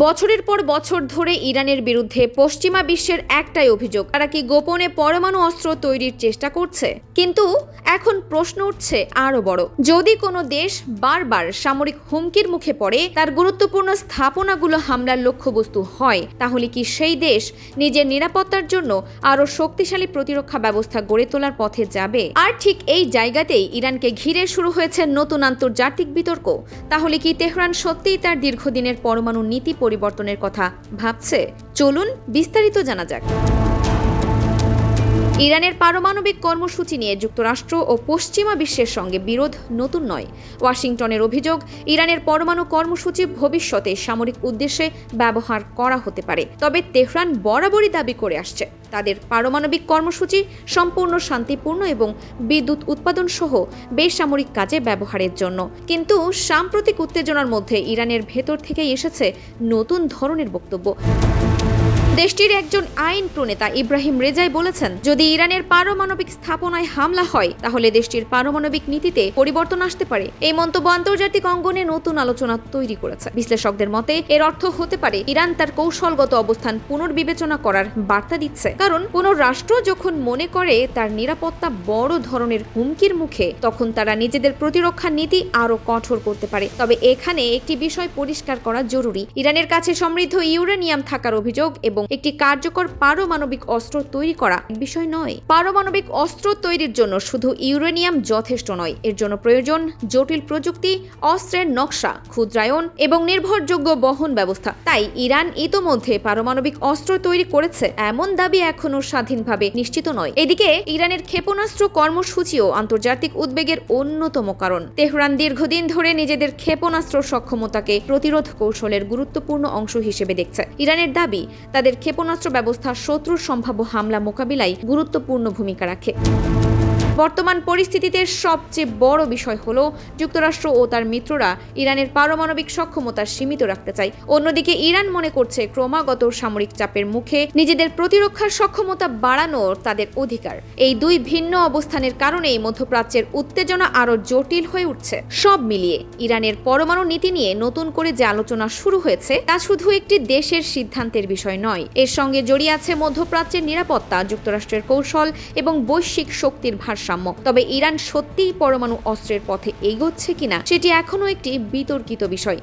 বছরের পর বছর ধরে ইরানের বিরুদ্ধে পশ্চিমা বিশ্বের একটাই অভিযোগ, তারা কি গোপনে পরমাণু অস্ত্র তৈরির চেষ্টা করছে। কিন্তু এখন প্রশ্ন উঠছে আরো বড়, যদি কোনো দেশ বারবার সামরিক হুমকির মুখে পড়ে, তার গুরুত্বপূর্ণ স্থাপনাগুলো হামলার লক্ষ্যবস্তু হয়, তাহলে কি সেই দেশ নিজের নিরাপত্তার জন্য আরো শক্তিশালী প্রতিরক্ষা ব্যবস্থা গড়ে তোলার পথে যাবে? আর ঠিক এই জায়গাতেই ইরানকে ঘিরে শুরু হয়েছে নতুন আন্তর্জাতিক বিতর্ক। তাহলে কি তেহরান সত্যিই তার দীর্ঘদিনের পরমাণু নীতি পরিবর্তনের কথা ভাবছে? চলুন বিস্তারিত জানা যাক। ইরানের পারমাণবিক কর্মসূচি নিয়ে যুক্তরাষ্ট্র ও পশ্চিমা বিশ্বের সঙ্গে বিরোধ নতুন নয়। ওয়াশিংটনের অভিযোগ, ইরানের পরমাণু কর্মসূচি ভবিষ্যতে সামরিক উদ্দেশ্যে ব্যবহার করা হতে পারে। তবে তেহরান বরাবরই দাবি করে আসছে, তাদের পারমাণবিক কর্মসূচি সম্পূর্ণ শান্তিপূর্ণ এবং বিদ্যুৎ উৎপাদন সহ বেসামরিক কাজে ব্যবহারের জন্য। কিন্তু সাম্প্রতিক উত্তেজনার মধ্যে ইরানের ভেতর থেকেই এসেছে নতুন ধরনের বক্তব্য। দেশটির একজন আইন প্রণেতা ইব্রাহিম রেজাই বলেছেন, যদি ইরানের পারমাণবিক স্থাপনায় হামলা হয়, তাহলে দেশটির পারমাণবিক নীতিতে পরিবর্তন আসতে পারে। এই মন্তব্য আন্তর্জাতিক অঙ্গনে নতুন আলোচনা তৈরি করেছে। বিশ্লেষকদের মতে এর অর্থ হতে পারে ইরান তার কৌশলগত অবস্থান পুনর্বিবেচনা করার বার্তা দিচ্ছে। কারণ কোনো রাষ্ট্র যখন মনে করে তার নিরাপত্তা বড় ধরনের হুমকির মুখে, তখন তারা নিজেদের প্রতিরক্ষা নীতি আরো কঠোর করতে পারে। তবে এখানে একটি বিষয় পরিষ্কার করা জরুরি, ইরানের কাছে সমৃদ্ধ ইউরেনিয়াম থাকার অভিযোগ এবং একটি কার্যকর পারমাণবিক অস্ত্র তৈরি করা বিষয় নয়। পারমাণবিক অস্ত্র তৈরির জন্য শুধু ইউরেনিয়াম যথেষ্ট নয়, এর জন্য প্রয়োজন জটিল প্রযুক্তি, অস্ত্রের নকশা, ক্ষুদ্রায়ন এবং নির্ভরযোগ্য বহন ব্যবস্থা। তাই ইরান ইতোমধ্যে পারমাণবিক অস্ত্র তৈরি করেছে এমন দাবি এখনো স্বাধীনভাবে নিশ্চিত নয়। এদিকে ইরানের ক্ষেপণাস্ত্র কর্মসূচিও আন্তর্জাতিক উদ্বেগের অন্যতম কারণ। তেহরান দীর্ঘদিন ধরে নিজেদের ক্ষেপণাস্ত্র সক্ষমতাকে প্রতিরোধ কৌশলের গুরুত্বপূর্ণ অংশ হিসেবে দেখছে। ইরানের দাবি, তাদের ক্ষেপণাস্ত্র ব্যবস্থা শত্রুর সম্ভাব্য হামলা মোকাবিলায় গুরুত্বপূর্ণ ভূমিকা রাখে। বর্তমান পরিস্থিতিতে সবচেয়ে বড় বিষয় হলো যুক্তরাষ্ট্র ও তার মিত্ররা ইরানের পারমাণবিক সক্ষমতা সীমিত রাখতে চায়। অন্যদিকে ইরান মনে করছে ক্রমাগত সামরিক চাপের মুখে নিজেদের প্রতিরক্ষার সক্ষমতা বাড়ানোর তাদের অধিকার। এই দুই ভিন্ন অবস্থানের কারণেই মধ্যপ্রাচ্যের উত্তেজনা আরো জটিল হয়ে উঠছে। সব মিলিয়ে ইরানের পরমাণু নীতি নিয়ে নতুন করে যে আলোচনা শুরু হয়েছে, তা শুধু একটি দেশের সিদ্ধান্তের বিষয় নয়। এর সঙ্গে জড়িয়ে আছে মধ্যপ্রাচ্যের নিরাপত্তা, যুক্তরাষ্ট্রের কৌশল এবং বৈশ্বিক শক্তির ভারসাম্য। তবে ইরান সত্যিই পরমাণু অস্ত্রের পথে এগোচ্ছে কিনা, সেটি এখনো একটি বিতর্কিত বিষয়।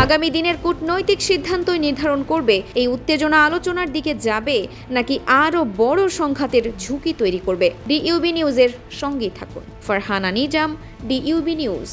আগামী দিনের কূটনৈতিক সিদ্ধান্তই নির্ধারণ করবে এই উত্তেজনা আলোচনার দিকে যাবে নাকি আরও বড় সংঘাতের ঝুঁকি তৈরি করবে। ডিইউবি নিউজের সঙ্গেই থাকুন। ফারহানা নিজাম, ডিইউবি নিউজ।